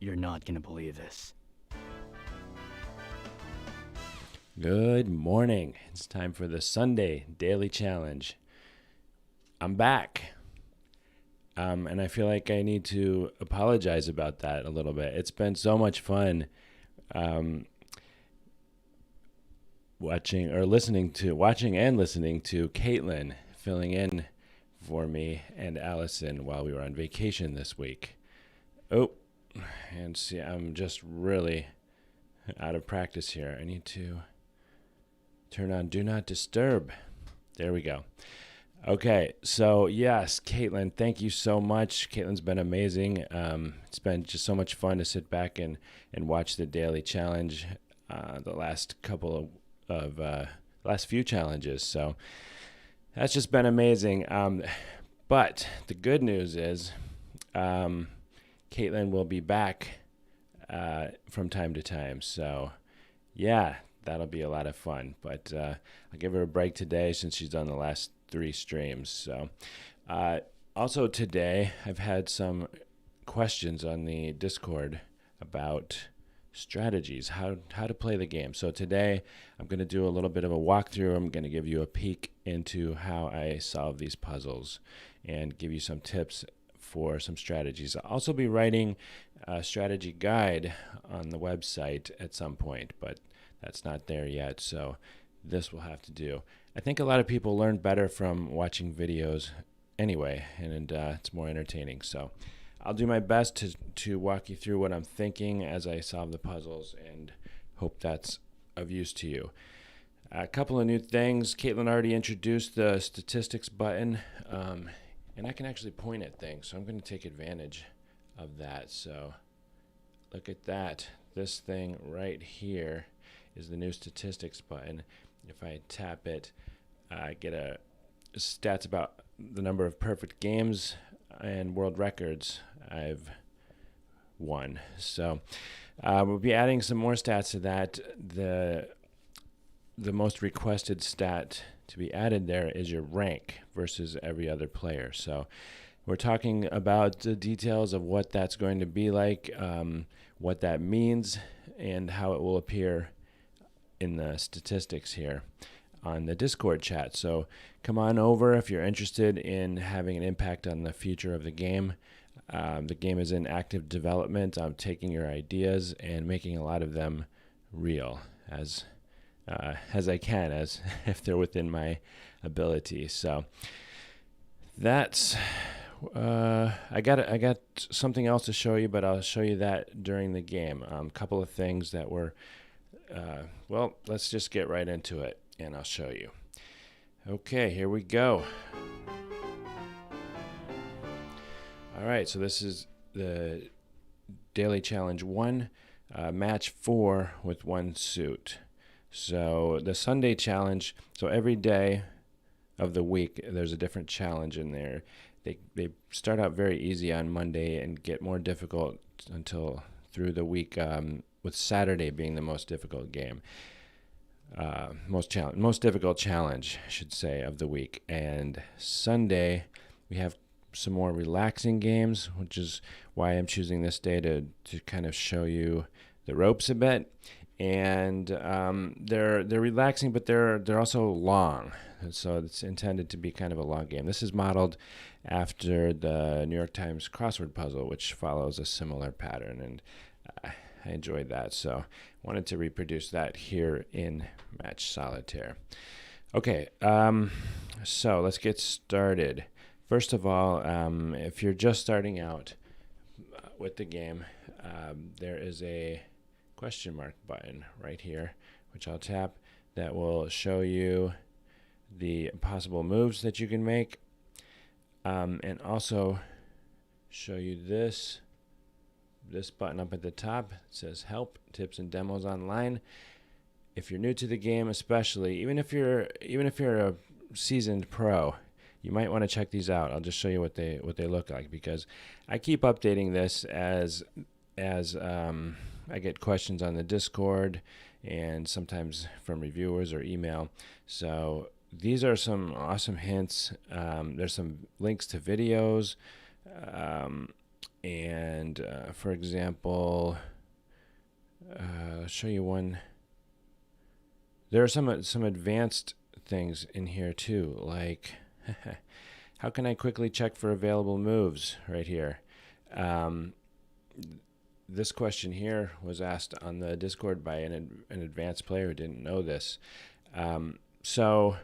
You're not gonna believe this. Good morning. It's time for the Sunday Daily Challenge. I'm back. And I feel like I need to apologize about that a little bit. It's been so much fun watching and listening to Caitlin filling in for me and Allison while we were on vacation this week. Oh, and see, I'm just really out of practice here. I need to turn on Do Not Disturb. There we go. Okay, so yes, Caitlin, thank you so much. Caitlin's been amazing. It's been just so much fun to sit back and watch the daily challenge, the last few challenges. So that's just been amazing. But the good news is Caitlin will be back from time to time. So yeah, that'll be a lot of fun. But I'll give her a break today since she's done the last 3 streams. So also today I've had some questions on the Discord about strategies, how to play the game. So today I'm going to do a little bit of a walkthrough. I'm going to give you a peek into how I solve these puzzles and give you some tips for some strategies. I'll also be writing a strategy guide on the website at some point, but that's not there yet, so this will have to do. I think a lot of people learn better from watching videos anyway, and it's more entertaining. So I'll do my best to walk you through what I'm thinking as I solve the puzzles, and hope that's of use to you. A couple of new things. Caitlin already introduced the statistics button, and I can actually point at things, so I'm going to take advantage of that. So look at that. This thing right here is the new statistics button. If I tap it, I get a stats about the number of perfect games and world records I've won. So we'll be adding some more stats to that. The most requested stat to be added there is your rank versus every other player. So we're talking about the details of what that's going to be like, what that means, and how it will appear in the statistics here on the Discord chat. So come on over if you're interested in having an impact on the future of the game. The game is in active development. I'm taking your ideas and making a lot of them real as I can, as if they're within my ability. So that's I got something else to show you, but I'll show you that during the game. A couple of things that were well, let's just get right into it, and I'll show you. Okay, here we go. All right, so this is the Daily Challenge 1, match 4 with 1 suit. So the Sunday challenge, so every day of the week, there's a different challenge in there. They start out very easy on Monday and get more difficult until through the week, with Saturday being the most difficult game. Most difficult challenge, I should say, of the week. And Sunday, we have some more relaxing games, which is why I'm choosing this day to kind of show you the ropes a bit. And they're relaxing, but they're also long. And so it's intended to be kind of a long game. This is modeled after the New York Times crossword puzzle, which follows a similar pattern, and I enjoyed that, so wanted to reproduce that here in Match Solitaire. Okay, so let's get started. First of all, if you're just starting out with the game, there is a question mark button right here, which I'll tap, that will show you the possible moves that you can make, and also show you this button up at the top. It says Help, Tips and Demos Online. If you're new to the game, especially, even if you're a seasoned pro, you might want to check these out. I'll just show you what they look like, because I keep updating this as I get questions on the Discord and sometimes from reviewers or email. So these are some awesome hints. There's some links to videos, And for example, I'll show you one. There are some advanced things in here too, like how can I quickly check for available moves right here? This question here was asked on the Discord by an advanced player who didn't know this. So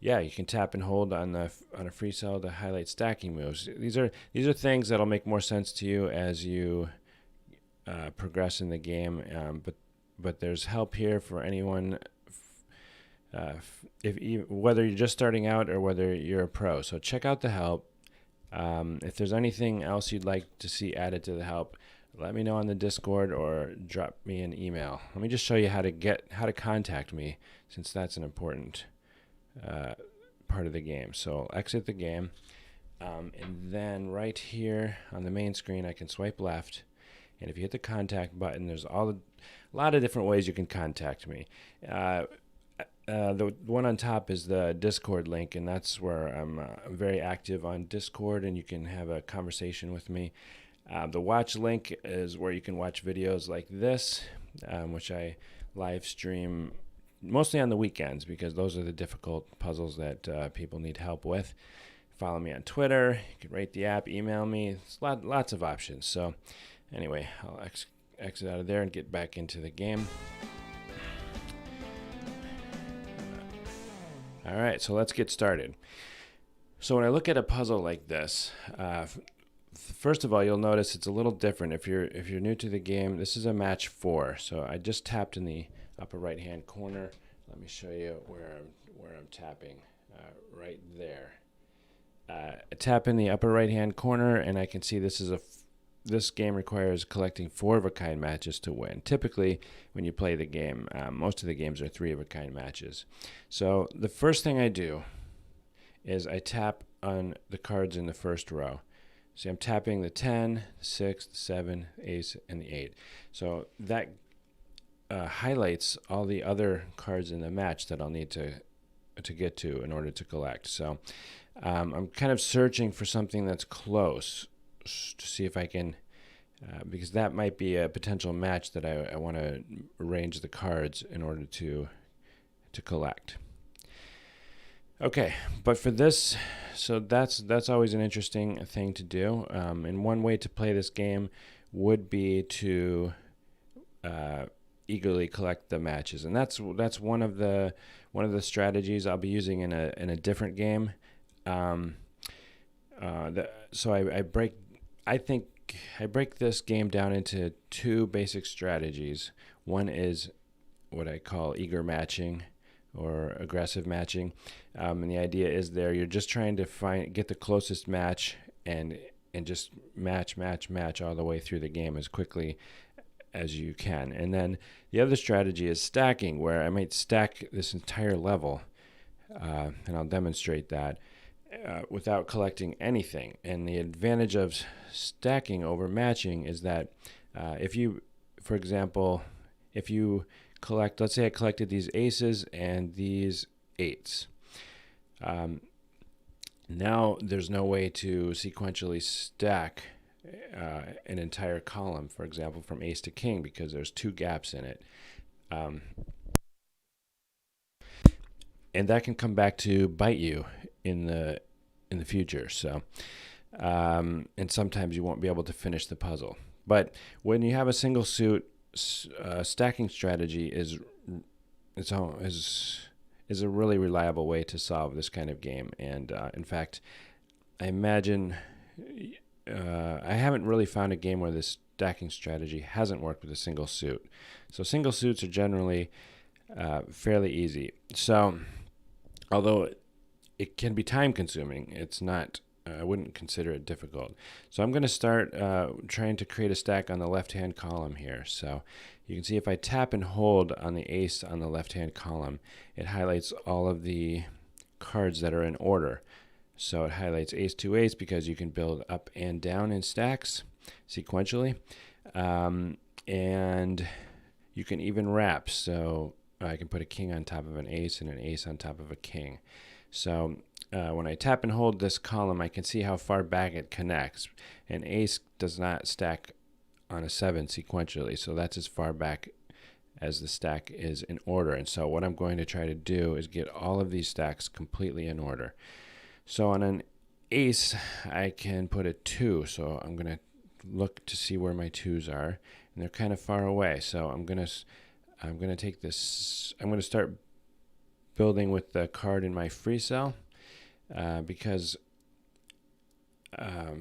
yeah, you can tap and hold on a free cell to highlight stacking moves. These are things that'll make more sense to you as you progress in the game. But there's help here for anyone, whether you're just starting out or whether you're a pro. So check out the help. If there's anything else you'd like to see added to the help, let me know on the Discord or drop me an email. Let me just show you how to contact me, since that's an important part of the game. So I'll exit the game, and then right here on the main screen I can swipe left, and if you hit the contact button, there's a lot of different ways you can contact me. The one on top is the Discord link, and that's where I'm very active on Discord, and you can have a conversation with me. The watch link is where you can watch videos like this, which I live stream mostly on the weekends, because those are the difficult puzzles that people need help with. Follow me on Twitter. You can rate the app, email me. It's lots of options. So anyway, I'll exit out of there and get back into the game. All right, so let's get started. So when I look at a puzzle like this, first of all, you'll notice it's a little different. If you're new to the game, this is a match 4. So I just tapped in the upper right-hand corner. Let me show you where I'm tapping. Right there. I tap in the upper right-hand corner, and I can see this game requires collecting 4-of-a-kind matches to win. Typically, when you play the game, most of the games are 3-of-a-kind matches. So the first thing I do is I tap on the cards in the first row. See, I'm tapping the 10, the 6, the 7, ace, and the 8. So that highlights all the other cards in the match that I'll need to get to in order to collect. So I'm kind of searching for something that's close to see if I can, because that might be a potential match that I want to arrange the cards in order to collect. Okay, but for this, so that's always an interesting thing to do. And one way to play this game would be to eagerly collect the matches, and that's one of the strategies I'll be using in a different game. So I break this game down into 2 basic strategies. One is what I call eager matching, or aggressive matching, and the idea is you're just trying to get the closest match and just match all the way through the game as quickly as you can. And then the other strategy is stacking, where I might stack this entire level, and I'll demonstrate that without collecting anything. And the advantage of stacking over matching is that if you collect, let's say I collected these aces and these 8s. Now there's no way to sequentially stack an entire column, for example, from ace to king, because there's 2 gaps in it. And that can come back to bite you in the future. So, and sometimes you won't be able to finish the puzzle. But when you have a single suit, stacking strategy is a really reliable way to solve this kind of game. And in fact, I imagine I haven't really found a game where this stacking strategy hasn't worked with a single suit. So single suits are generally fairly easy. So although it can be time consuming, it's not, I wouldn't consider it difficult. So I'm going to start trying to create a stack on the left-hand column here. So you can see if I tap and hold on the ace on the left-hand column, it highlights all of the cards that are in order. So it highlights ace to ace because you can build up and down in stacks sequentially. And you can even wrap. So I can put a king on top of an ace and an ace on top of a king. So when I tap and hold this column, I can see how far back it connects. An ace does not stack on a 7 sequentially, so that's as far back as the stack is in order. And so what I'm going to try to do is get all of these stacks completely in order. So on an ace, I can put a 2, so I'm going to look to see where my 2s are, and they're kind of far away. So I'm going to take this, I'm going to start building with the card in my free cell, because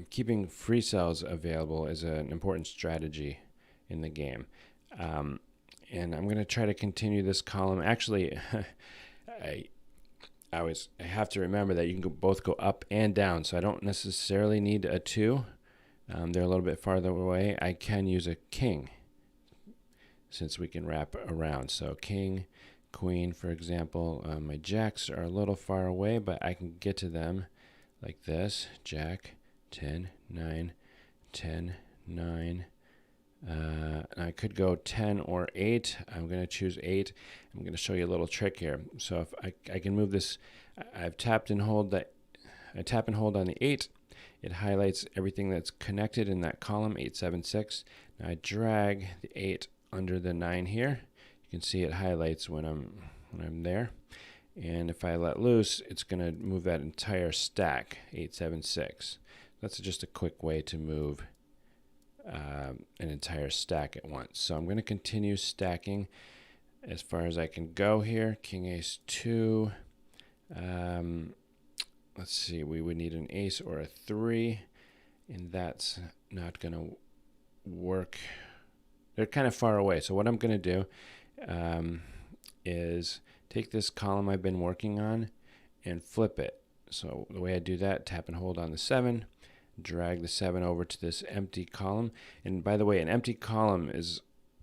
keeping free cells available is an important strategy in the game. And I'm going to try to continue this column. Actually, I have to remember that you can both go up and down, so I don't necessarily need a 2. They're a little bit farther away. I can use a king since we can wrap around. So king, queen, for example. My jacks are a little far away, but I can get to them like this. Jack, 10, 9, 10, 9. I could go 10 or 8. I'm going to choose 8. I'm going to show you a little trick here. So if I can move this, I've tapped and hold that. I tap and hold on the 8. It highlights everything that's connected in that column, 8, 7, 6. Now I drag the 8 under the 9 here. You can see it highlights when I'm there. And if I let loose, it's going to move that entire stack, 8, 7, 6. That's just a quick way to move an entire stack at once. So I'm going to continue stacking as far as I can go here. King, ace, 2. Let's see, we would need an ace or a 3, and that's not going to work. They're kind of far away. So what I'm going to do is take this column I've been working on and flip it. So the way I do that, tap and hold on the 7, drag the 7 over to this empty column. And by the way, an empty column is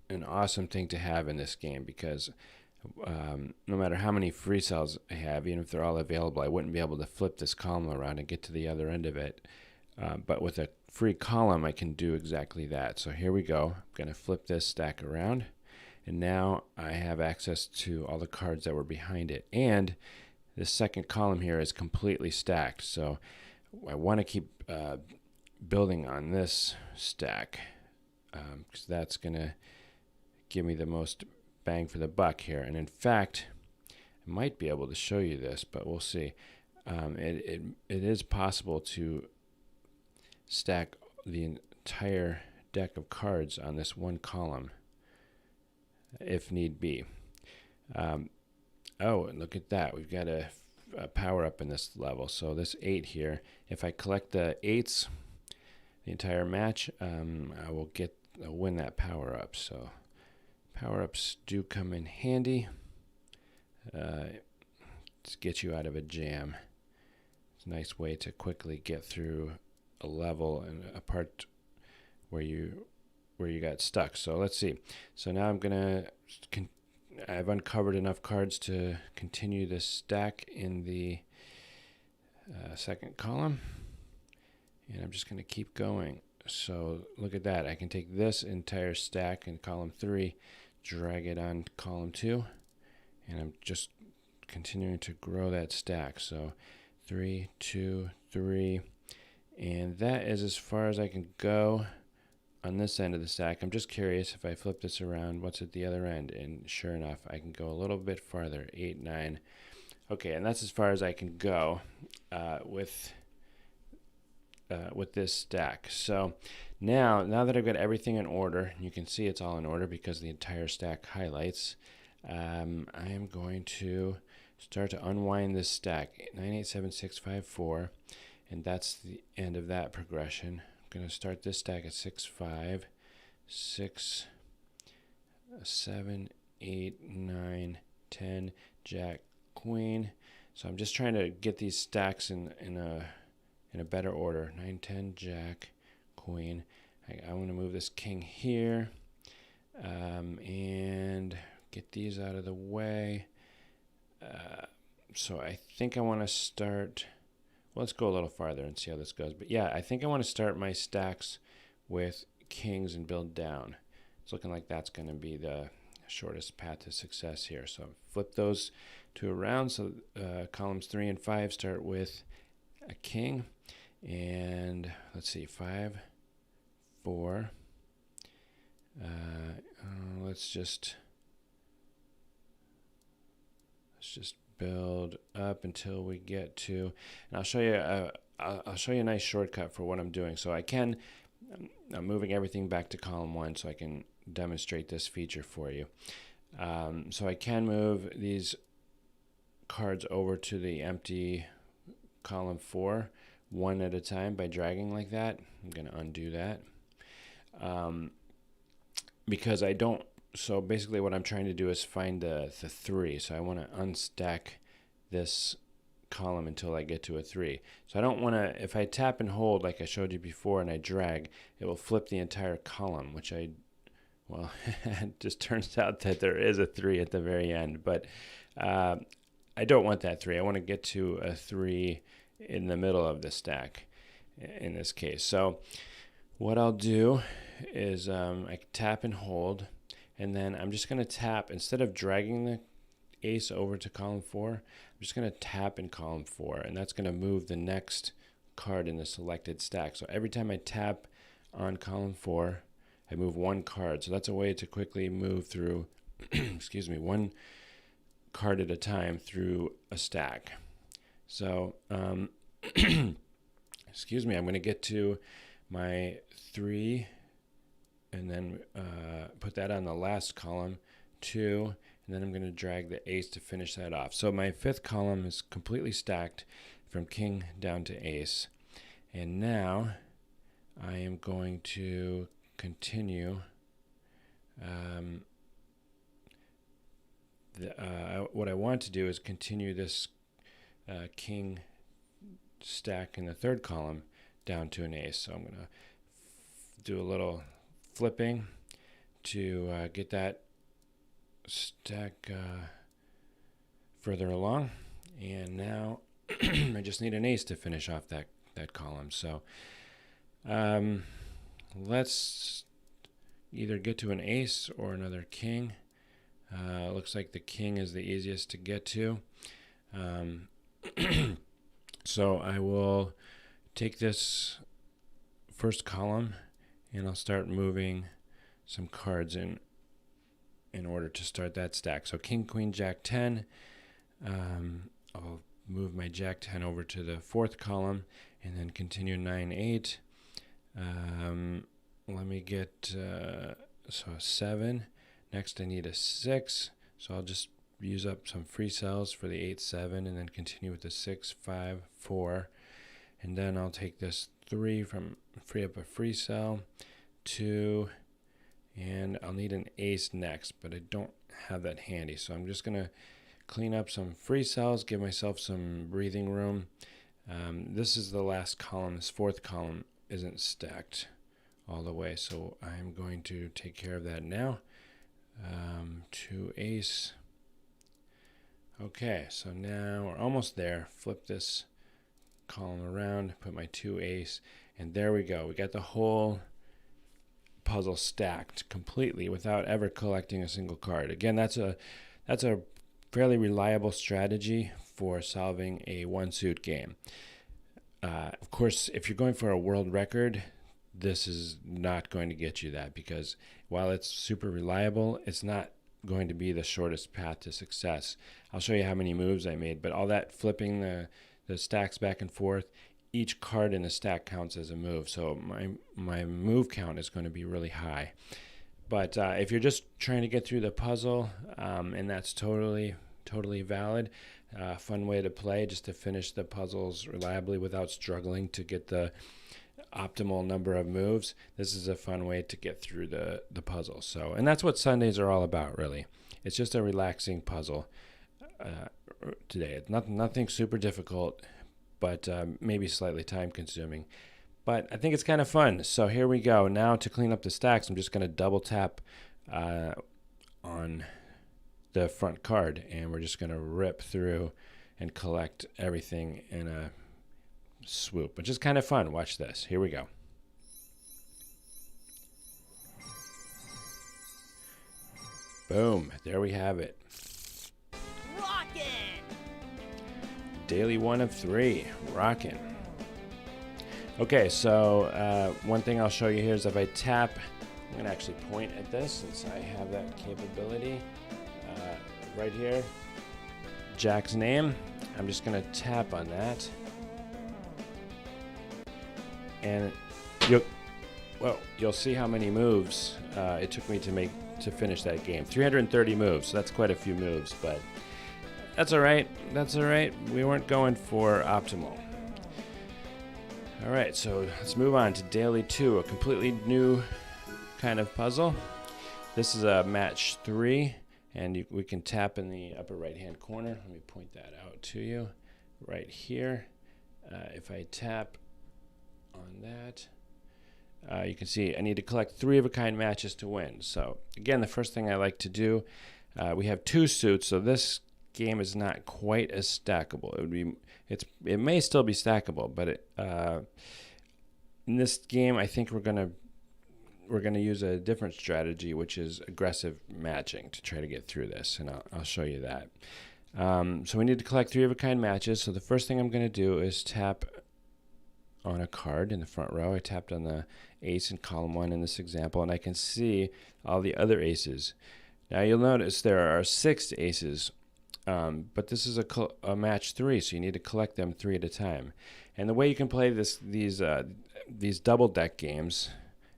an awesome thing to have in this game, because no matter how many free cells I have, even if they're all available, I wouldn't be able to flip this column around and get to the other end of it. But with a free column, I can do exactly that. So here we go. I'm going to flip this stack around, and now I have access to all the cards that were behind it. And this second column here is completely stacked. So I want to keep building on this stack, because that's going to give me the most bang for the buck here. And in fact, I might be able to show you this, but we'll see. It is possible to stack the entire deck of cards on this one column if need be. Oh, and look at that. We've got a power up in this level. So this 8 here, if I collect the 8s the entire match, I will win that power up. So power ups do come in handy to get you out of a jam. It's a nice way to quickly get through a level and a part where you got stuck. So let's see. So now I've uncovered enough cards to continue this stack in the second column, and I'm just going to keep going. So look at that. I can take this entire stack in column 3, drag it on column 2, and I'm just continuing to grow that stack. So 3, 2, 3, and that is as far as I can go on this end of the stack. I'm just curious, if I flip this around, what's at the other end? And sure enough, I can go a little bit farther, 8, 9. Okay, and that's as far as I can go with this stack. So now that I've got everything in order, you can see it's all in order because the entire stack highlights. I am going to start to unwind this stack, 9, 8, 7, 6, 5, 4, and that's the end of that progression. I'm going to start this stack at 6, 5, 6, 7, 8, 9, 10, Jack, Queen. So I'm just trying to get these stacks in a better order. 9, 10, Jack, Queen. I want to move this King here and get these out of the way. So I think I want to start. Well, let's go a little farther and see how this goes. But yeah, I think I want to start my stacks with kings and build down. It's looking like that's going to be the shortest path to success here. So flip those to a round. So columns 3 and 5 start with a king. And let's see, 5, 4. Let's just build up until we get to, and I'll show you a nice shortcut for what I'm doing. So I'm moving everything back to column 1 so I can demonstrate this feature for you. So I can move these cards over to the empty column 4 one at a time by dragging like that. I'm going to undo that. Because I don't, so basically what I'm trying to do is find the 3. So I want to unstack this column until I get to a 3. So I don't want to, if I tap and hold like I showed you before and I drag, it will flip the entire column, which well, it just turns out that there is a 3 at the very end. But I don't want that 3. I want to get to a 3 in the middle of the stack in this case. So what I'll do is I tap and hold, and then I'm just going to tap, instead of dragging the ace over to column 4, I'm just going to tap in column 4, and that's going to move the next card in the selected stack. So every time I tap on column 4, I move 1 card. So that's a way to quickly move through, excuse me, 1 card at a time through a stack. So, excuse me, I'm going to get to my 3 and then put that on the last column, 2, and then I'm going to drag the ace to finish that off. So my 5th column is completely stacked from king down to ace. And now I am going to continue what I want to do is continue this king stack in the 3rd column down to an ace. So I'm going to do a little flipping to get that stack further along. And now I just need an ace to finish off that column. So let's either get to an ace or another king. Looks like the king is the easiest to get to. So I will take this first column and I'll start moving some cards in order to start that stack. So king, queen, jack, 10. I'll move my jack 10 over to the 4th column and then continue 9, 8. Let me get so a 7. Next I need a 6. So I'll just use up some free cells for the 8, 7, and then continue with the 6, 5, 4. And then I'll take this 3 free up a free cell, 2, and I'll need an ace next, but I don't have that handy. So I'm just going to clean up some free cells, give myself some breathing room. This is the last column. This 4th column isn't stacked all the way, so I'm going to take care of that now. 2 ace. Okay, so now we're almost there. Flip this column around, put my 2 ace, and there we go. We got the whole puzzle stacked completely without ever collecting a single card. Again, that's a fairly reliable strategy for solving a one-suit game. Of course, if you're going for a world record, this is not going to get you that, because while it's super reliable, it's not going to be the shortest path to success. I'll show you how many moves I made, but all that flipping the stacks back and forth, each card in the stack counts as a move. So my move count is going to be really high. But if you're just trying to get through the puzzle, and that's totally valid, fun way to play, just to finish the puzzles reliably without struggling to get the optimal number of moves, this is a fun way to get through the puzzle. So, and that's what Sundays are all about, really. It's just a relaxing puzzle today. It's nothing super difficult, but maybe slightly time consuming. But I think it's kind of fun. So here we go. Now to clean up the stacks, I'm just going to double tap on the front card, and we're just going to rip through and collect everything in a swoop, which is kind of fun. Watch this. Here we go. Boom. There we have it. Rockin'! daily 1 of 3. Rocking. Okay, so one thing I'll show you here is if I tap, I'm going to actually point at this since I have that capability right here. Jack's name. I'm just going to tap on that. And you'll see how many moves it took me to finish that game. 330 moves, so that's quite a few moves, but that's all right. That's all right. We weren't going for optimal. All right, so let's move on to daily 2, a completely new kind of puzzle. This is a match 3, and we can tap in the upper right-hand corner. Let me point that out to you right here. If I tap on that, you can see I need to collect 3 of a kind matches to win. So again, the first thing I like to do, we have 2 suits, so this game is not quite as stackable. It may still be stackable, but in this game, I think we're gonna use a different strategy, which is aggressive matching to try to get through this, and I'll show you that. So we need to collect 3 of a kind matches. So the first thing I'm going to do is tap on a card in the front row. I tapped on the ace in column 1 in this example, and I can see all the other aces. Now you'll notice there are 6 aces. But this is a match 3, so you need to collect them 3 at a time. And the way you can play these double deck games,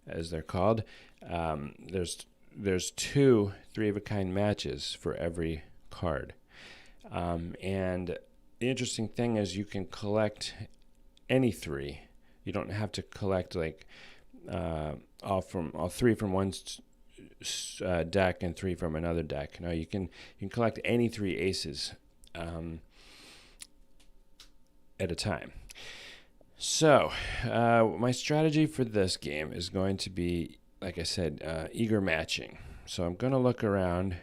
as they're called, there's 2 3 of a kind matches for every card. And the interesting thing is you can collect any 3. You don't have to collect like all 3 from one deck and 3 from another deck. No, you can collect any 3 aces at a time. So my strategy for this game is going to be, like I said, eager matching. So I'm going to look around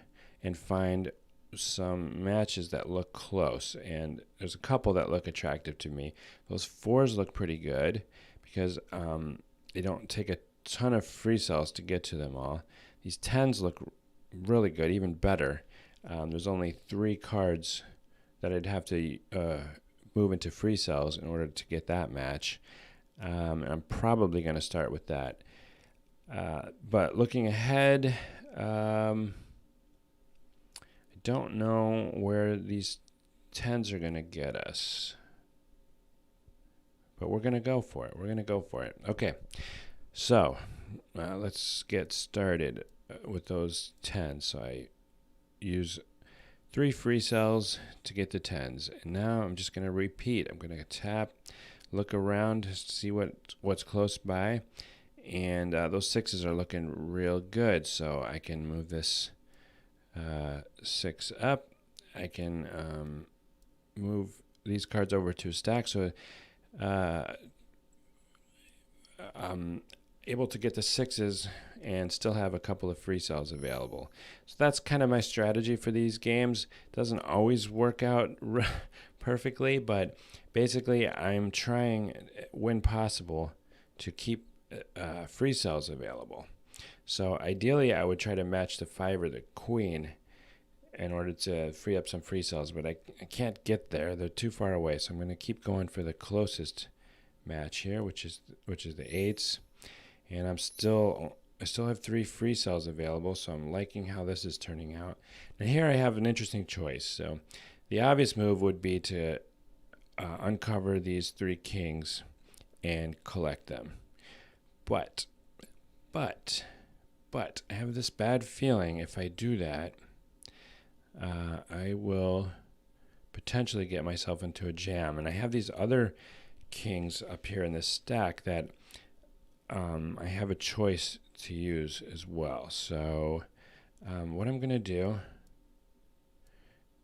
and find some matches that look close, and there's a couple that look attractive to me. Those 4s look pretty good because they don't take a ton of free cells to get to them all. These 10s look really good, even better. There's only 3 cards that I'd have to move into free cells in order to get that match. I'm probably going to start with that. But looking ahead, I don't know where these 10s are going to get us. But we're going to go for it. Okay, so let's get started with those 10s. So I use 3 free cells to get the 10s. And now I'm just going to repeat. I'm going to tap, look around, see what's close by. And those 6s are looking real good. So I can move this 6 up. I can move these cards over to a stack. So I'm able to get the 6s and still have a couple of free cells available. So that's kind of my strategy for these games. Doesn't always work out perfectly, but basically I'm trying, when possible, to keep free cells available. So ideally I would try to match the 5 or the queen in order to free up some free cells, but I can't get there. They're too far away, so I'm going to keep going for the closest match here, which is the 8s. And I still have 3 free cells available, so I'm liking how this is turning out. Now here I have an interesting choice. So the obvious move would be to uncover these 3 kings and collect them. But I have this bad feeling if I do that, I will potentially get myself into a jam. And I have these other kings up here in this stack that I have a choice to use as well. So what I'm going to do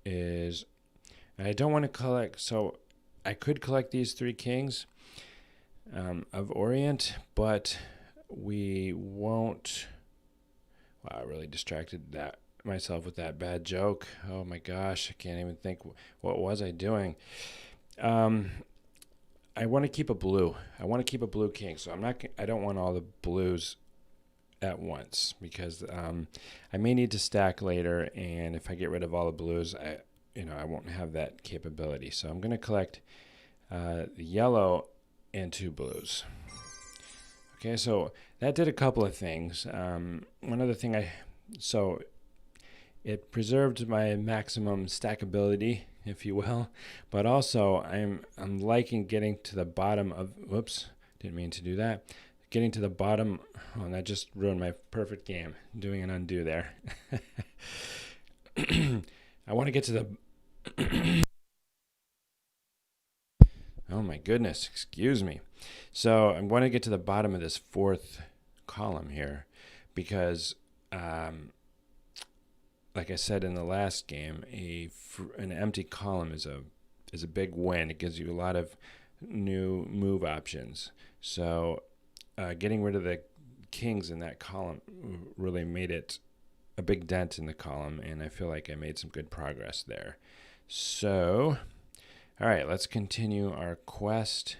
is, I don't want to collect, so I could collect these 3 kings of Orient, but we won't. Wow, I really distracted myself with that bad joke. Oh my gosh, I can't even think. What was I doing? I want to keep a blue. I want to keep a blue king, so I don't want all the blues at once because I may need to stack later, and if I get rid of all the blues, I won't have that capability. So I'm going to collect the yellow and 2 blues. Okay, so that did a couple of things. One other thing so it preserved my maximum stackability, if you will, but also I'm liking getting to the bottom of, whoops, didn't mean to do that. Getting to the bottom, oh, and that just ruined my perfect game, doing an undo there. I want to get to the, oh my goodness, excuse me. So I'm going to get to the bottom of this 4th column here because, like I said in the last game, an empty column is a big win. It gives you a lot of new move options. So getting rid of the kings in that column really made it a big dent in the column, and I feel like I made some good progress there. So, all right, let's continue our quest.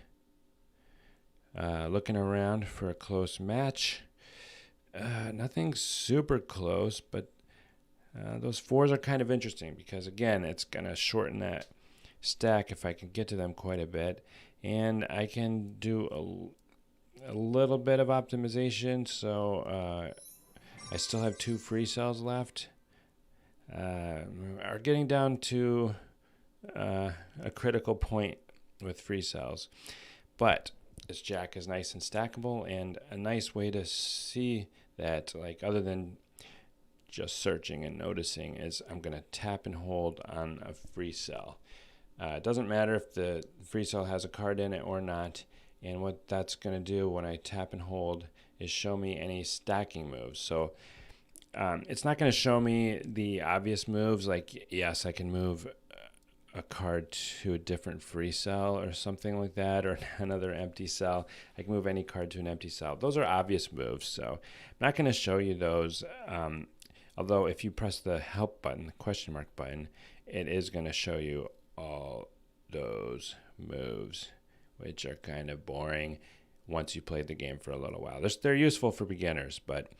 Looking around for a close match. Nothing super close, but those 4s are kind of interesting because, again, it's going to shorten that stack if I can get to them quite a bit. And I can do a little bit of optimization, so I still have 2 free cells left. Are getting down to a critical point with free cells. But this jack is nice and stackable, and a nice way to see that, like, other than just searching and noticing, is I'm going to tap and hold on a free cell. It doesn't matter if the free cell has a card in it or not, and what that's going to do when I tap and hold is show me any stacking moves. So it's not going to show me the obvious moves, like, yes, I can move a card to a different free cell or something like that, or another empty cell. I can move any card to an empty cell. Those are obvious moves, so I'm not going to show you those. Although if you press the help button, the question mark button, it is going to show you all those moves, which are kind of boring once you played the game for a little while. They're useful for beginners, but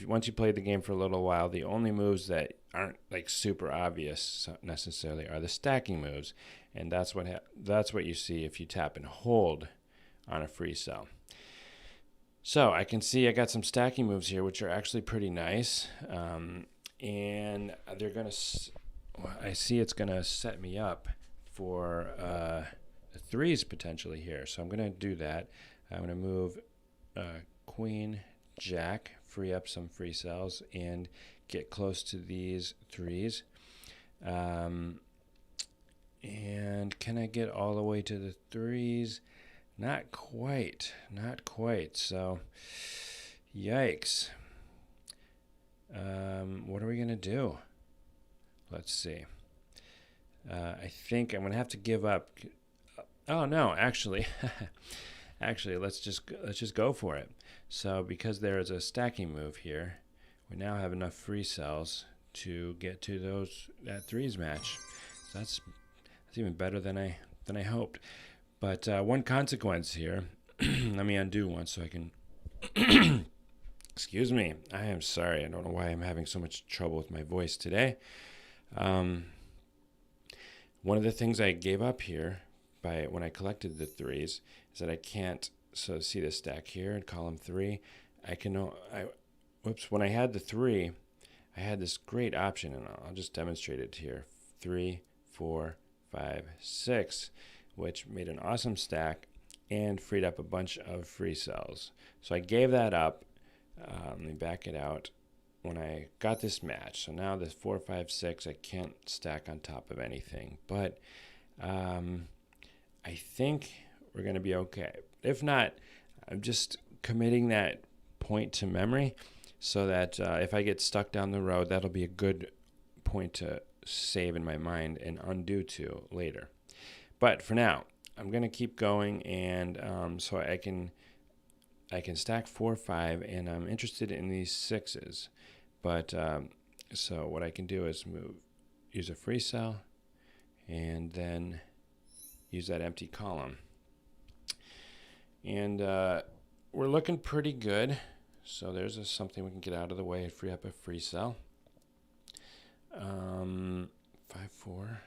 once you played the game for a little while, the only moves that aren't like super obvious necessarily are the stacking moves, and that's what you see if you tap and hold on a free cell. So I can see I got some stacking moves here, which are actually pretty nice, and they're gonna. I see it's gonna set me up for the 3s potentially here. So I'm gonna do that. I'm going to move Queen, Jack, free up some free cells, and get close to these 3s. And can I get all the way to the 3s? Not quite. So, yikes. What are we going to do? Let's see. I think I'm going to have to give up. Oh, no, actually. Actually, let's just go for it. So because there is a stacking move here, we now have enough free cells to get to that 3s match. So that's even better than I hoped. But one consequence here, let me undo one so I can. Excuse me. I am sorry. I don't know why I'm having so much trouble with my voice today. One of the things I gave up here when I collected the 3s is that I can't. So see the stack here in column 3. When I had the 3, I had this great option, and I'll just demonstrate it here. 3, 4, 5, 6, which made an awesome stack and freed up a bunch of free cells. So I gave that up. Let me back it out. When I got this match, so now this 4, 5, 6, I can't stack on top of anything, but I think we're going to be okay. If not, I'm just committing that point to memory so that if I get stuck down the road, that'll be a good point to save in my mind and undo to later. But for now, I'm going to keep going, and so I can stack 4, 5, and I'm interested in these 6s. But so what I can do is use a free cell, and then use that empty column. And we're looking pretty good. So there's something we can get out of the way and free up a free cell. 5, 4.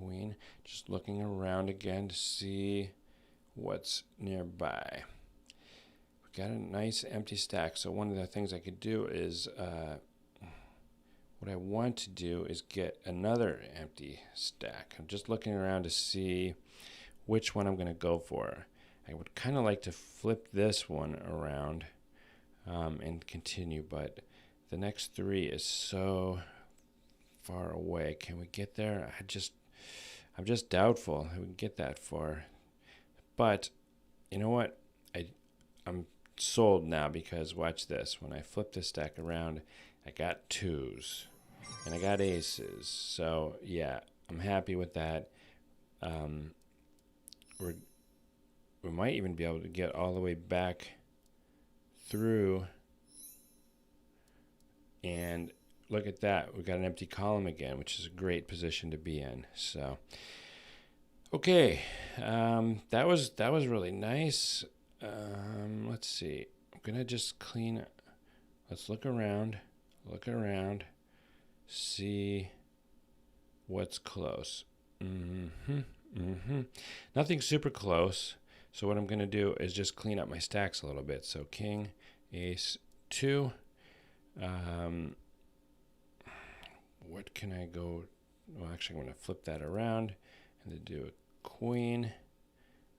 queen. Just looking around again to see what's nearby. We got a nice empty stack. So one of the things I could do is, what I want to do is get another empty stack. I'm just looking around to see which one I'm going to go for. I would kind of like to flip this one around and continue, but the next 3 is so far away. Can we get there? I'm just doubtful that we can get that far. But you know what? I'm sold now, because watch this. When I flip this stack around, I got 2s and I got aces. So yeah, I'm happy with that. We might even be able to get all the way back through, and look at that. We've got an empty column again, which is a great position to be in. So, okay, that was really nice. Let's see. I'm gonna just clean. Let's look around, see what's close. Nothing super close. So what I'm gonna do is just clean up my stacks a little bit. So king, ace, 2. What can I go? Well, actually, I'm going to flip that around and then do a queen.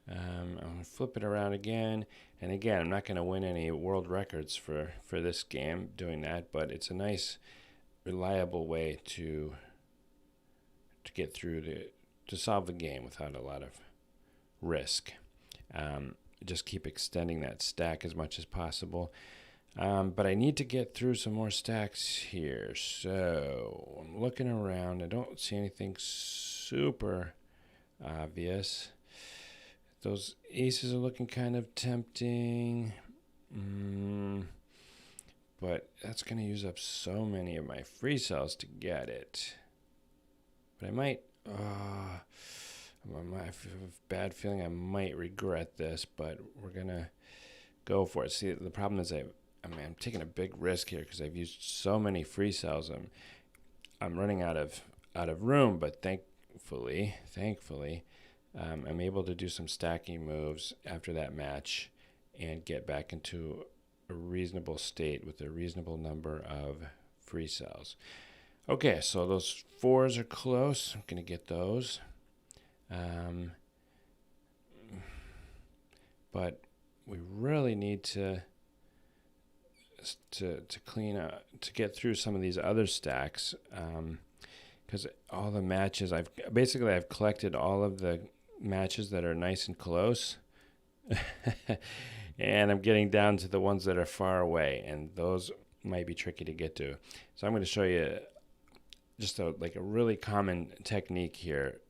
I'm going to flip it around again. And again, I'm not going to win any world records for this game doing that, but it's a nice, reliable way to get through to solve the game without a lot of risk. Just keep extending that stack as much as possible. But I need to get through some more stacks here. So I'm looking around. I don't see anything super obvious. Those aces are looking kind of tempting. But that's going to use up so many of my free cells to get it. But I might... I have a bad feeling I might regret this, but we're going to go for it. See, the problem is I'm taking a big risk here because I've used so many free cells. I'm running out of room, but thankfully, I'm able to do some stacking moves after that match and get back into a reasonable state with a reasonable number of free cells. Okay, so those 4s are close. I'm going to get those. But we really need to clean up, to get through some of these other stacks, because all the matches I've collected all of the matches that are nice and close, and I'm getting down to the ones that are far away, and those might be tricky to get to. So I'm going to show you just a really common technique here.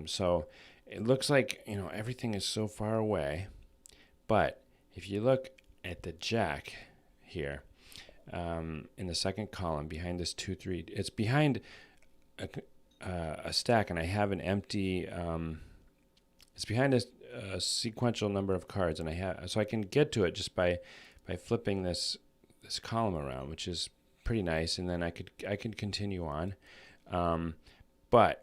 So it looks like everything is so far away, but if you look at the jack here, in the second column behind this 2-3, it's behind a stack, and I have an empty. It's behind a sequential number of cards, and so I can get to it just by flipping this column around, which is pretty nice, and then I could continue on. But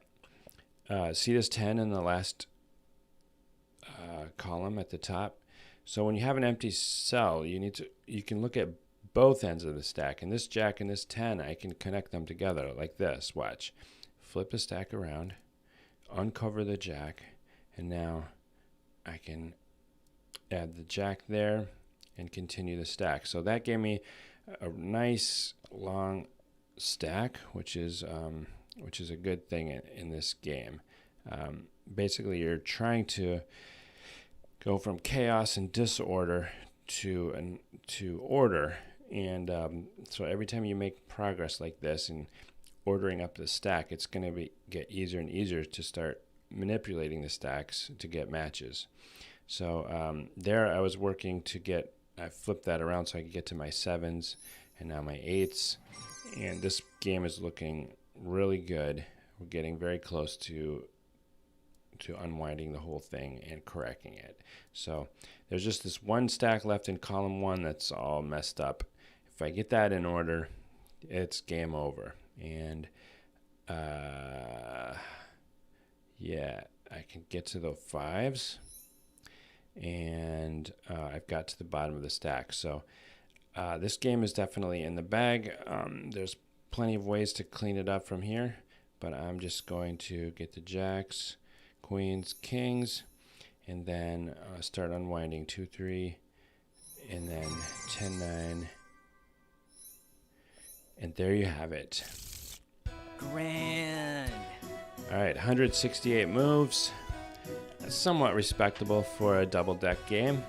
see this 10 in the last column at the top. So when you have an empty cell, you can look at both ends of the stack, and this jack and this 10, I can connect them together like this. Watch. Flip the stack around, uncover the jack, and now I can add the jack there and continue the stack. So that gave me a nice long stack, which is a good thing in this game. Basically, you're trying to go from chaos and disorder to order, and so every time you make progress like this and ordering up the stack, it's going to get easier and easier to start manipulating the stacks to get matches. So there I was working I flipped that around so I could get to my 7s and now my 8s, and this game is looking really good. We're getting very close to unwinding the whole thing and correcting it. So there's just this one stack left in column 1 that's all messed up. If I get that in order, it's game over. And Yeah, I can get to the fives, and I've got to the bottom of the stack. So this game is definitely in the bag. There's plenty of ways to clean it up from here, but I'm just going to get the jacks, queens, kings, and then start unwinding 2, 3, and then 10, 9. And there you have it. Grand. All right, 168 moves. That's somewhat respectable for a double deck game.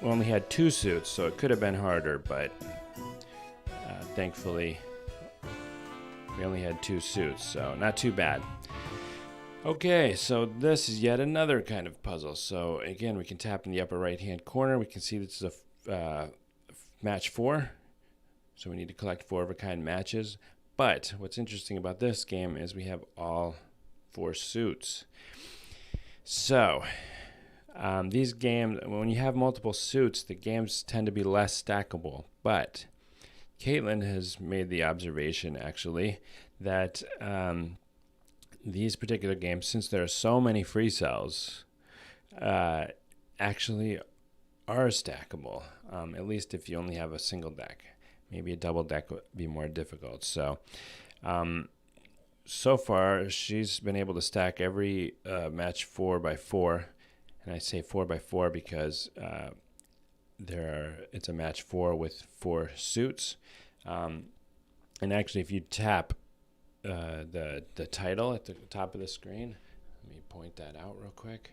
We only had 2 suits, so it could have been harder, but thankfully we only had 2 suits, so not too bad. Okay, so this is yet another kind of puzzle. So again, we can tap in the upper right hand corner. We can see this is a match 4. So we need to collect 4 of a kind matches. But what's interesting about this game is we have all 4 suits. So these games, when you have multiple suits, the games tend to be less stackable. But Caitlin has made the observation, actually, that these particular games, since there are so many free cells, actually are stackable, at least if you only have a single deck. Maybe a double deck would be more difficult. So, so far, she's been able to stack every match 4x4. And I say 4x4 because it's a match 4 with 4 suits. And actually, if you tap the title at the top of the screen, let me point that out real quick.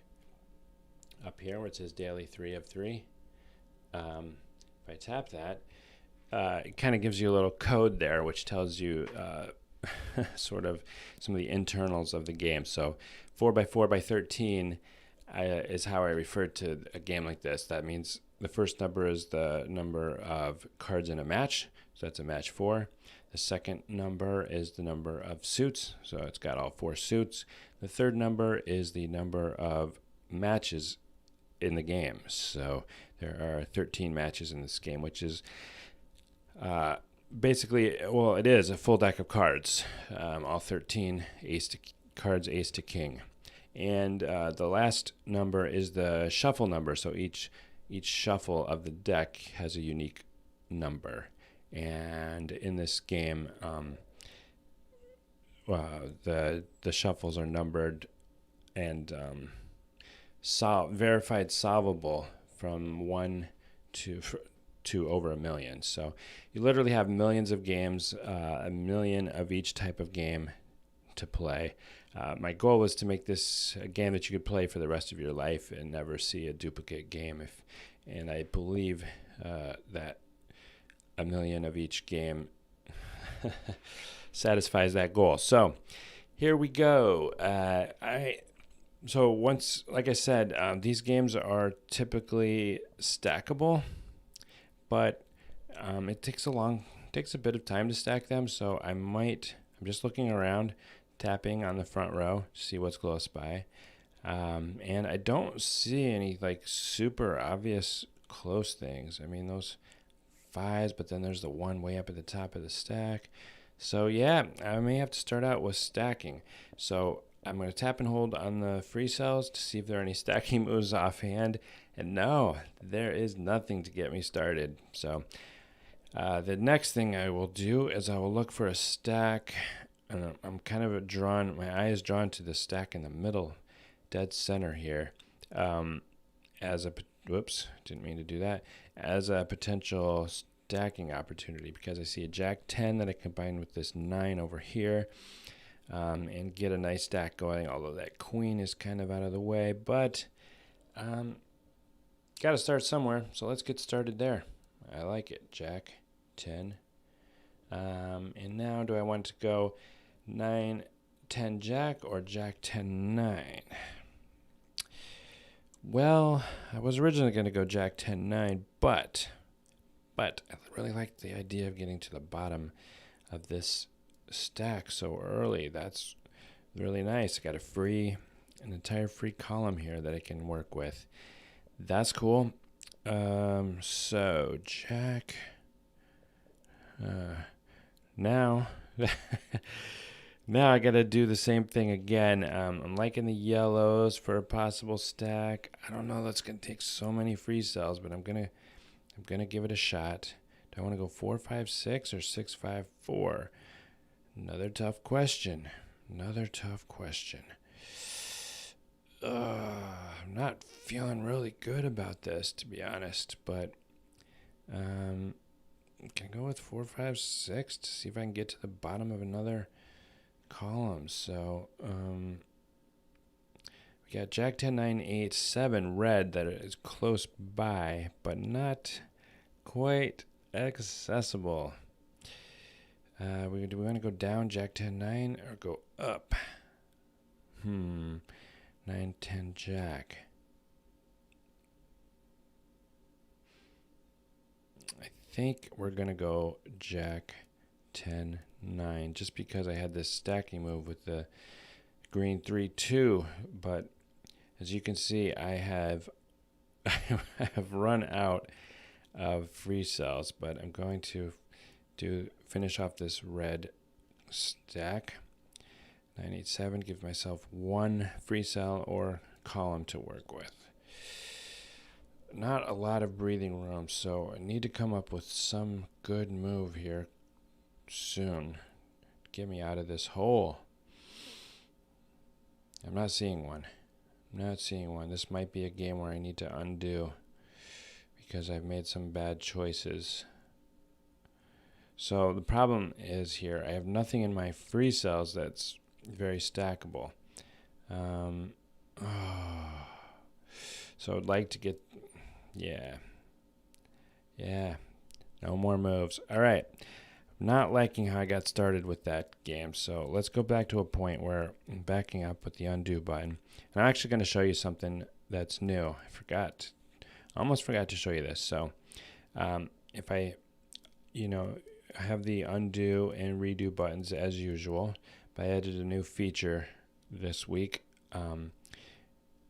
Up here where it says Daily 3 of 3. If I tap that, it kind of gives you a little code there, which tells you sort of some of the internals of the game. So 4x4x13 is how I refer to a game like this. That means the first number is the number of cards in a match, so that's a match 4. The second number is the number of suits, so it's got all 4 suits. The third number is the number of matches in the game. So there are 13 matches in this game, which is basically, well, it is a full deck of cards, all 13 cards, ace to king. And the last number is the shuffle number, so each shuffle of the deck has a unique number. And in this game, the shuffles are numbered and verified solvable from 1 to over 1 million. So you literally have millions of games, 1 million of each type of game to play. My goal was to make this a game that you could play for the rest of your life and never see a duplicate game. And I believe that 1 million of each game satisfies that goal. So here we go. So once, like I said, these games are typically stackable, but it takes a bit of time to stack them. So I'm just looking around, tapping on the front row to see what's close by. And I don't see any like super obvious close things. I mean, those 5s, but then there's the 1 way up at the top of the stack. So yeah, I may have to start out with stacking. So I'm going to tap and hold on the free cells to see if there are any stacking moves offhand. And no, there is nothing to get me started. So the next thing I will do is I will look for a stack. And I'm kind of my eye is drawn to the stack in the middle, dead center here, whoops, didn't mean to do that, as a potential stacking opportunity, because I see a jack 10 that I combine with this 9 over here, and get a nice stack going, although that queen is kind of out of the way, but got to start somewhere, so let's get started there. I like it. Jack 10. And now do I want to go 9, 10 jack or jack 10, 9? Well, I was originally going to go jack 10, 9, but I really like the idea of getting to the bottom of this stack so early. That's really nice. I got an entire free column here that I can work with. That's cool. So jack. Now, Now I got to do the same thing again. I'm liking the yellows for a possible stack. I don't know. That's going to take so many free cells, but I'm gonna give it a shot. Do I want to go 4-5-6 or 6-5-4? Another tough question. I'm not feeling really good about this, to be honest, but can I go with 4-5-6 to see if I can get to the bottom of another column? So we got Jack 10, 9, 8, 7 red that is close by, but not quite accessible. Do we want to go down Jack 10, 9 or go up? 9, 10 Jack. I think we're going to go Jack 10, 9 just because I had this stacking move with the green 3-2, but as you can see, I have run out of free cells, but I'm going to finish off this red stack. 9, 8, 7, give myself one free cell or column to work with. Not a lot of breathing room, so I need to come up with some good move here soon. Get me out of this hole. I'm not seeing one. This might be a game where I need to undo because I've made some bad choices. So the problem is here, I have nothing in my free cells that's very stackable. So I'd like to get, no more moves. All right, not liking how I got started with that game. So let's go back to a point where I'm backing up with the undo button. And I'm actually going to show you something that's new. I almost forgot to show you this. So if I have the undo and redo buttons as usual, but I added a new feature this week.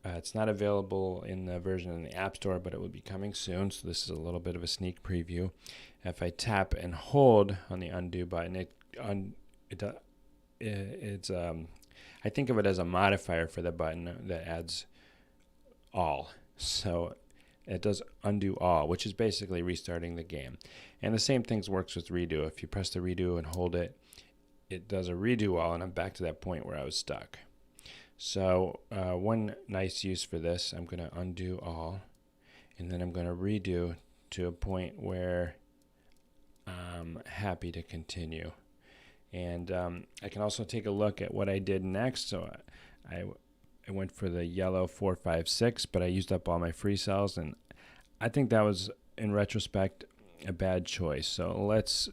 It's not available in the version in the App Store, but it will be coming soon. So this is a little bit of a sneak preview. If I tap and hold on the undo button, I think of it as a modifier for the button that adds all. So it does undo all, which is basically restarting the game. And the same thing works with redo. If you press the redo and hold it, it does a redo all, and I'm back to that point where I was stuck. So one nice use for this, I'm going to undo all, and then I'm going to redo to a point where I'm happy to continue. And I can also take a look at what I did next. So I went for the yellow 4-5-6, but I used up all my free cells, and I think that was, in retrospect, a bad choice. So let's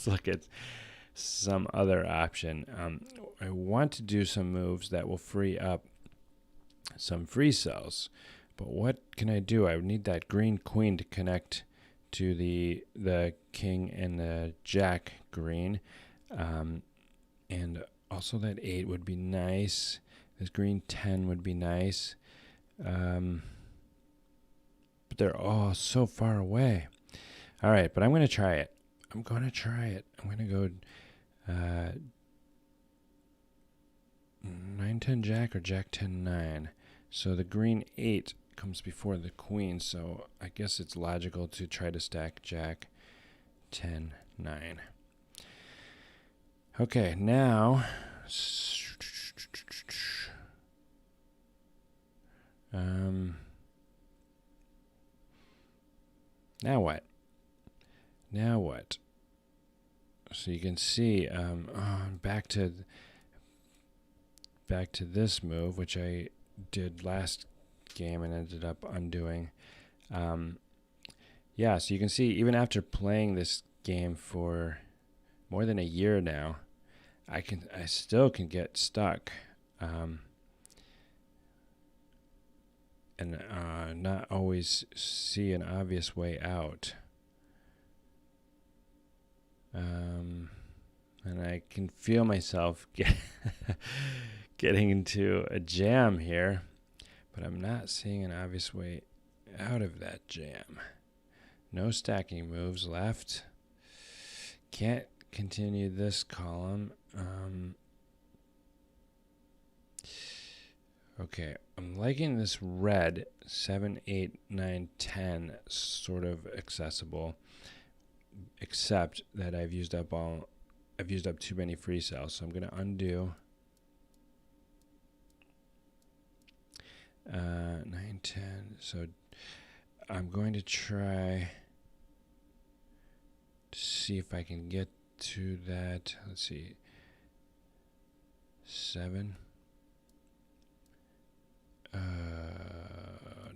look at some other option. I want to do some moves that will free up some free cells, but what can I do? I would need that green queen to connect to the king and the jack green, and also that 8 would be nice. This green 10 would be nice, but they're all so far away. All right, but I'm going to try it. I'm going to go 9-10 jack or jack 10-9. So the green 8 comes before the queen, so I guess it's logical to try to stack jack 10-9. Okay, now now what? So you can see back to this move, which I did last game and ended up undoing. So you can see even after playing this game for more than a year now, I still can get stuck and not always see an obvious way out. And I can feel myself getting into a jam here, but I'm not seeing an obvious way out of that jam. No stacking moves left. Can't continue this column. Okay, I'm liking this red 7, 8, 9, 10 sort of accessible, except that I've used up too many free cells, so I'm going to undo 9, 10. So I'm going to try to see if I can get to that. Let's see, 7.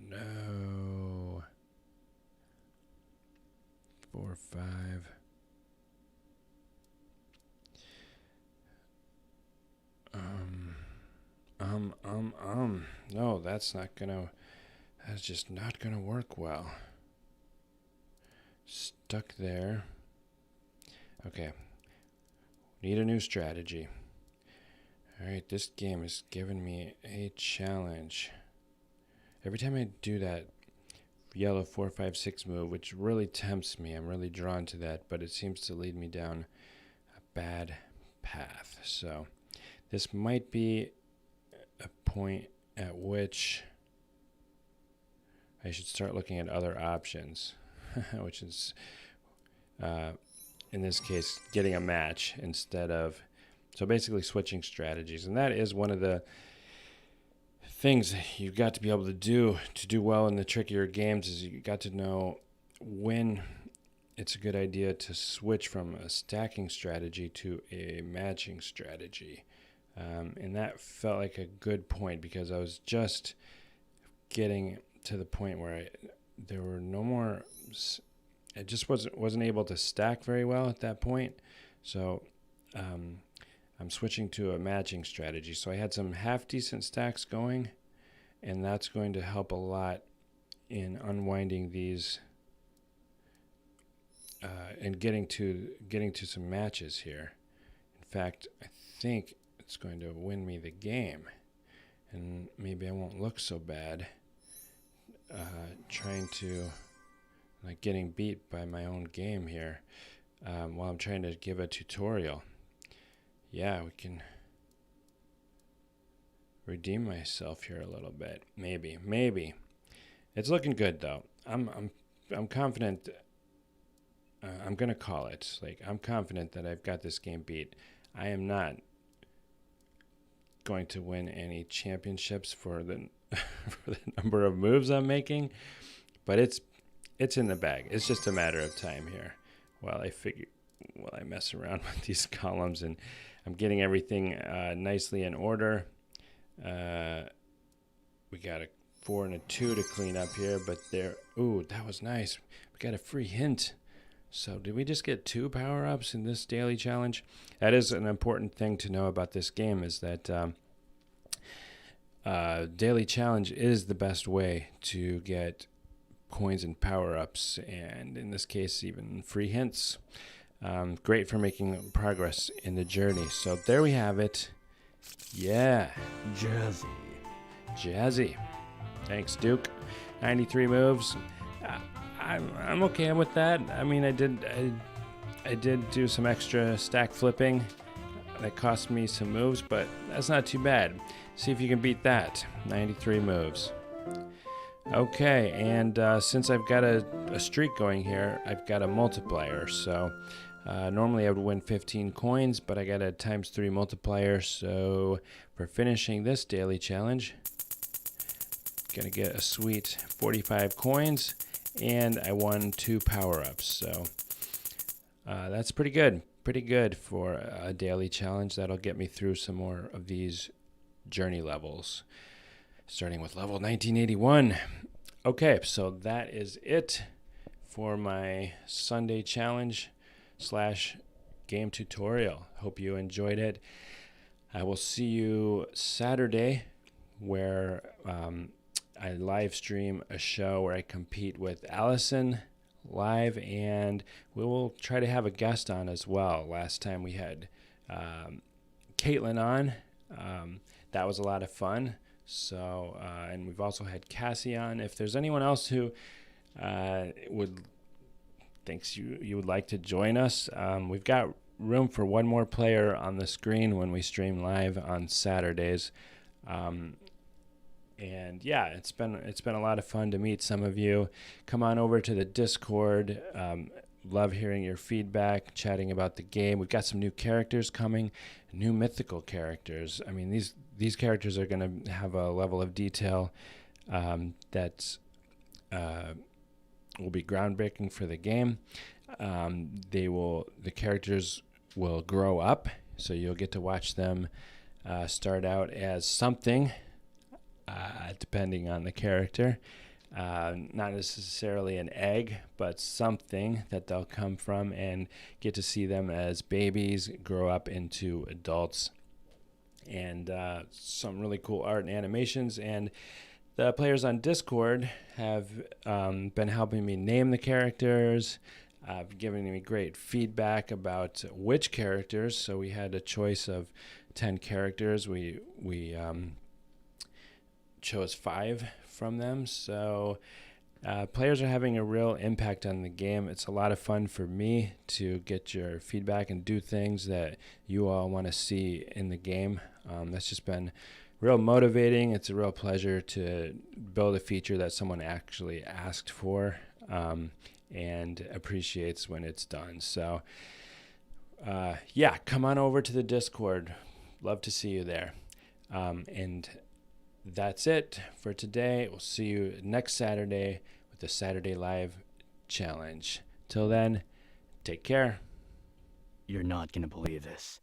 No. 4, 5. No, that's just not gonna work well. Stuck there. Okay. Need a new strategy. Alright, this game is giving me a challenge. Every time I do that yellow 4, 5, 6 move, which really tempts me, I'm really drawn to that, but it seems to lead me down a bad path. So this might be a point at which I should start looking at other options, which is, in this case, getting a match instead of, so basically switching strategies. And that is one of the things you've got to be able to do well in the trickier games, is you got to know when it's a good idea to switch from a stacking strategy to a matching strategy. And that felt like a good point, because I was just getting to the point where there were no more, I just wasn't able to stack very well at that point. So I'm switching to a matching strategy. So I had some half decent stacks going, and that's going to help a lot in unwinding these and getting to some matches here. In fact, I think it's going to win me the game, and maybe I won't look so bad trying to, like, getting beat by my own game here while I'm trying to give a tutorial. Yeah, we can redeem myself here a little bit. Maybe. It's looking good though. I'm confident. I'm gonna call it. Like, I'm confident that I've got this game beat. I am not going to win any championships for the for the number of moves I'm making, but it's in the bag. It's just a matter of time here while I mess around with these columns, and I'm getting everything nicely in order. We got a 4 and a 2 to clean up here, but ooh, that was nice. We got a free hint. So did we just get 2 power-ups in this daily challenge? That is an important thing to know about this game, is that daily challenge is the best way to get coins and power-ups, and in this case, even free hints. Great for making progress in the journey. So there we have it. Yeah. Jazzy. Thanks, Duke. 93 moves. I'm okay with that. I mean, I did do some extra stack flipping that cost me some moves, but that's not too bad. See if you can beat that. 93 moves. Okay, and since I've got a streak going here, I've got a multiplier. So normally I would win 15 coins, but I got a ×3 multiplier. So for finishing this daily challenge, gonna get a sweet 45 coins, and I won 2 power-ups. So that's pretty good for a daily challenge. That'll get me through some more of these journey levels, starting with level 1981. Okay, so that is it for my Sunday challenge / game tutorial. Hope you enjoyed it. I will see you Saturday, where I live stream a show where I compete with Allison live, and we will try to have a guest on as well. Last time we had Caitlin on. That was a lot of fun. So, and we've also had Cassie on. If there's anyone else who thinks you would like to join us, we've got room for one more player on the screen when we stream live on Saturdays. And yeah, it's been a lot of fun to meet some of you. Come on over to the Discord. Love hearing your feedback, chatting about the game. We've got some new characters coming, new mythical characters. I mean, these characters are going to have a level of detail that will be groundbreaking for the game. The characters will grow up, so you'll get to watch them start out as something, depending on the character. Not necessarily an egg, but something that they'll come from, and get to see them as babies grow up into adults. And some really cool art and animations. And the players on Discord have been helping me name the characters, giving me great feedback about which characters. So we had a choice of 10 characters. We chose 5 from them. So players are having a real impact on the game. It's a lot of fun for me to get your feedback and do things that you all want to see in the game. That's just been real motivating. It's a real pleasure to build a feature that someone actually asked for and appreciates when it's done. So yeah, come on over to the Discord. Love to see you there. And that's it for today. We'll see you next Saturday with the Saturday Live Challenge. Till then, take care. You're not gonna believe this.